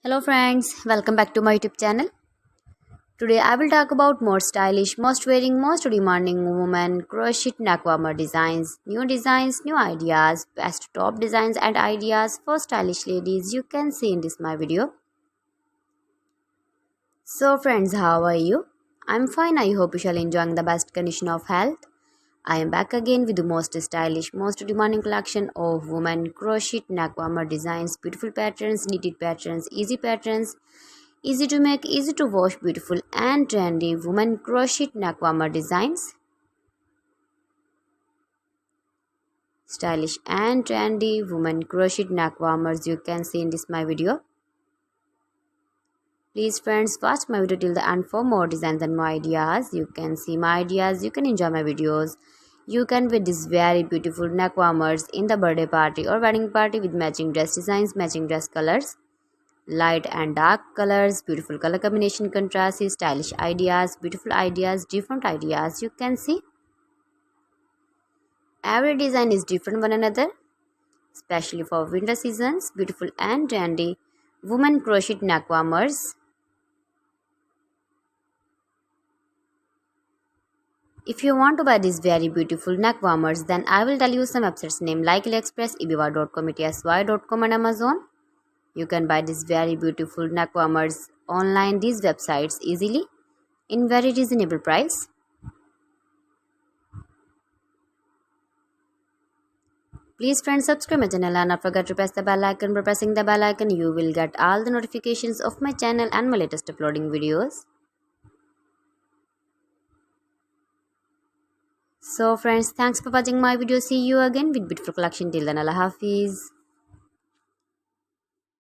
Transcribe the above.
Hello friends, welcome back to my YouTube channel. Today I will talk about more stylish, most wearing, most demanding women crochet neck warmer designs, new ideas, best top designs and ideas for stylish ladies you can see in this my video. So friends, how are you? I'm fine. I hope you shall enjoying the best condition of health. I am back again with the most stylish, most demanding collection of women crochet neck warmer designs, beautiful patterns, knitted patterns, easy to make, easy to wash, beautiful and trendy women crochet neck warmer designs. Stylish and trendy women crochet neck warmers you can see in this my video. Please friends, watch my video till the end for more designs and more ideas. You can see my ideas, you can enjoy my videos. You can wear these very beautiful neck warmers in the birthday party or wedding party with matching dress designs, matching dress colors. Light and dark colors, beautiful color combination, contrast, stylish ideas, beautiful ideas, different ideas you can see. Every design is different one another, especially for winter seasons. Beautiful and trendy women crochet neck warmers. If you want to buy these very beautiful neck warmers, then I will tell you some websites name like AliExpress, ebiwa.com, etsy.com and Amazon. You can buy these very beautiful neck warmers online, these websites easily in very reasonable price. Please friends, subscribe my channel and not forget to press the bell icon. By pressing the bell icon, you will get all the notifications of my channel and my latest uploading videos. So friends, thanks for watching my video. See you again with beautiful collection. Till then, Allah Hafiz.